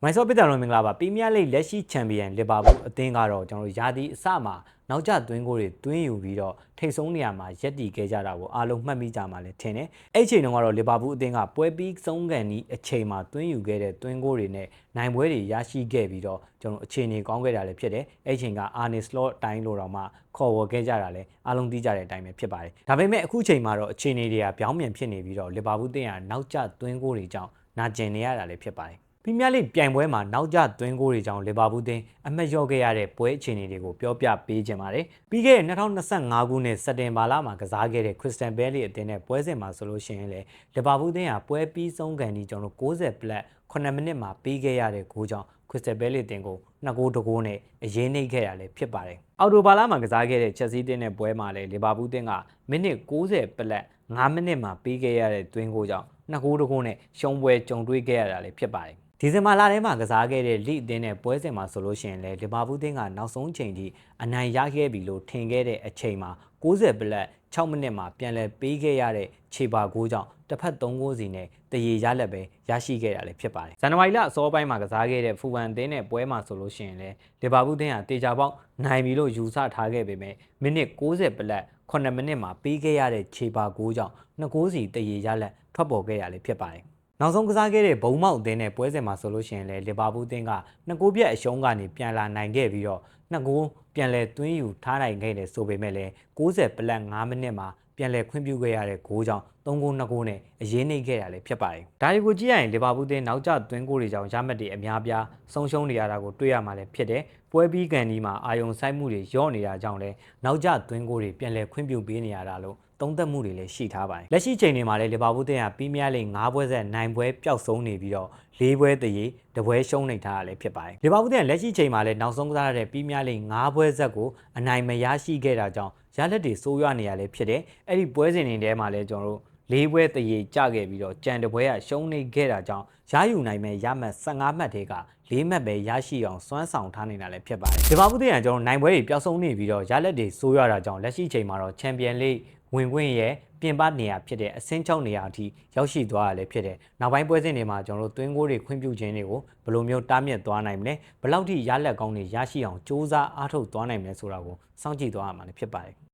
မိုင်းဆော့ပစ်တယ်လို့မင်္ဂလာပါပီးမီးယားလိလက်ရှိချန်ပီယံလီဗာပူးအသင်းကတော့ကျွန်တော်တို့ယာဒီအစမှာနောက်ကျသွင်းကိုတွေတွင်းယူပြီးတော့ထိတ်ဆုံးနေရာမှာရက်တီခဲ့ကြတာကိုအားလုံးမှတ်မိကြမှာလဲထင်တယ်အဲ့အချိန်တုန်းကတော့လီဗာပူးအသင်းကပွဲပြီးဆုံးကန်ဒီအချိန်မှာတွင်းယူခဲ့တဲ့တွင်းကိုတွေနဲ့နိုင်ပွဲတွေရရှိခဲ့ပြီးတော့ကျွန်တော်အခြေအနေကောင်းခဲ့တာလည်းဖြစ်တယ်အဲ့အချိန်ကအာနီစလော့အတိုင်းလို့တော့မှခေါ်ဝေါ်ခဲ့ကြတာလဲအားလုံးသိကြတဲ့အတိုင်းပဲဖြစ်ပါတယ်ဒါပေမဲ့အခုချိန်မှာတော့အခြေအနေတွေကပြောင်းပြန်ဖြစ်နေပြီးတော့လီဗာပူးအသင်းကနောက်ကျသွင်းကိုတွေကြောင့်နာကျင်နေရတာလည်းဖြစ်ပါတယ်ပီးမီးယားလိပြိုင်ပွဲမှာနောက်ကျသွင်းကိုတွေကြောင့်လီဗာပူးအသင်းအမှတ်လျော့ခဲ့ရတဲ့ပွဲအခြေအနေတွေကိုပြောပြပေးခြင်းပါတယ်။ပြီးခဲ့တဲ့2025ခုနှစ်စက်တင်ဘာလမှာကစားခဲ့တဲ့ခရစ္စတန်ဘဲလီအသင်းနဲ့ပွဲစဉ်မှာဆိုလို့ရှိရင်လေလီဗာပူးအသင်းကပွဲပြီးဆုံးကန်ဒီကျွန်တော်90ပလက်9မိနစ်မှာပြီးခဲ့ရတဲ့ဂိုးကြောင့်ခရစ္စတန်ဘဲလီအသင်းကို2ဂိုးတဂိုးနဲ့အရေးနှိပ်ခဲ့ရလဲဖြစ်ပါတယ်။အော်တိုဘာလမှာကစားခဲ့တဲ့ချက်စီးအသင်းနဲ့ပွဲမှာလေလီဗာပူးအသင်းကမိနစ်90ပလက်9မိနစ်မှာပြီးခဲ့ရတဲ့သွင်းဂိုးကြောင့်2ဂိုးတဂိုးနဲ့ရှုံးပွဲကြုံတွေ့ခဲ့ရတာလည်းဖြစ်ပါတယ်။ဒီဇင်ဘာလထဲမှာကစားခဲ့တဲ့လိအသင်းနဲ့ပွဲစဉ်မှာဆိုလို့ရှိရင်လေလီဗာပူးအသင်းကနောက်ဆုံးချိန်ထိအနိုင်ရခဲ့ပြီလို့ထင်ခဲ့တဲ့အချိန်မှာ90ပလက်6မိနစ်မှာပြန်လည်ပေးခဲ့ရတဲ့ခြေပါဂိုးကြောင့်တစ်ဖက်3ဂိုးစီနဲ့တရေရလက်ပဲရရှိခဲ့တာလည်းဖြစ်ပါတယ်။ဇန်နဝါရီလအစောပိုင်းမှာကစားခဲ့တဲ့ဖူဝမ်အသင်းနဲ့ပွဲမှာဆိုလို့ရှိရင်လေလီဗာပူးအသင်းကတေချာပေါက်နိုင်ပြီလို့ယူဆထားခဲ့ပေမဲ့မိနစ်90ပလက်9မိနစ်မှာပေးခဲ့ရတဲ့ခြေပါဂိုးကြောင့်2ဂိုးစီတရေရလက်ထွက်ပေါ်ခဲ့ရလည်းဖြစ်ပါတယ်။နောက်ဆုံးကစားခဲ့တဲ့ဘုံမောက်အသင်းနဲ့ပွဲစဉ်မှာဆိုလို့ရှိရင်လေလီဗာပူးအသင်းက2ဂိုးပြတ်အရှုံးကနေပြန်လာနိုင်ခဲ့ပြီးတော့2ဂိုးပြန်လည်သွင်းယူထားနိုင်ခဲ့တယ်ဆိုပေမဲ့လည်း90ပလက်5မိနစ်မှာပြန်လည်ခွင့်ပြုခဲ့ရတဲ့ဂိုးကြောင့်3ဂိုး2ဂိုးနဲ့အရေးနှိပ်ခဲ့ရလည်းဖြစ်ပါတယ်။ဒါတွေကိုကြည့်ရရင်လီဗာပူးအသင်းနောက်ကျသွင်းဂိုးတွေကြောင့်ရမှတ်တွေအများပြားဆုံးရှုံးနေရတာကိုတွေ့ရမှာလည်းဖြစ်တယ်။ပွဲပြီးကန်ဒီမှာအာယုံစိုက်မှုတွေညော့နေတာကြောင့်လည်းနောက်ကျသွင်းဂိုးတွေပြန်လည်ခွင့်ပြုပေးနေရတာလို့သုံးသက်မှုတွေလည်းရှိထားပါတယ်။လက်ရှိချိန်တွေမှာလည်းလီဗာပူးအသင်းကပီးမီးယားလိ9ပွဲဆက်နိုင်ပွဲပျောက်ဆုံးနေပြီးတော့4ပွဲတရေတပွဲရှုံးနေထားတာလည်းဖြစ်ပါတယ်။လီဗာပူးအသင်းကလက်ရှိချိန်မှာလည်းနောက်ဆုံးကစားရတဲ့ပီးမီးယားလိ9ပွဲဆက်ကိုအနိုင်မရရှိခဲ့တာကြောင့်ရလက်တွေစိုးရွားနေရလည်းဖြစ်တယ်။အဲ့ဒီပွဲစဉ်တွေထဲမှာလည်းကျွန်တော်တို့4ပွဲတရေကျခဲ့ပြီးတော့ကြံတပွဲကရှုံးနေခဲ့တာကြောင့်ရယူနိုင်မဲ့ရမှတ်15မှတ်တွေက4မှတ်ပဲရရှိအောင်စွမ်းဆောင်ထားနေတာလည်းဖြစ်ပါတယ်။လီဗာပူးအသင်းကကျွန်တော်နိုင်ပွဲတွေပျောက်ဆုံးနေပြီးတော့ရလက်တွေစိုးရွားတာကြောင့်လက်ရှိချိန်မှာတော့ချန်ပီယံလိဝင်ခွင့်ရဲ့ပြင်ပနေရာဖြစ်တဲ့အဆင့်6နေရာအထိရောက်ရှိသွားရလည်းဖြစ်တယ်။နောက်ပိုင်းပွဲစဉ်တွေမှာကျွန်တော်တို့သွင်းဂိုးတွေခွင့်ပြုခြင်းတွေကိုဘယ်လိုမျိုးတားမြစ်သွားနိုင်မလဲ။ဘယ်လောက်ထိရလက်ကောင်းတွေရရှိအောင်စ조사အားထုတ်သွားနိုင်မလဲဆိုတာကိုစောင့်ကြည့်သွားရမှာလည်းဖြစ်ပါတယ်။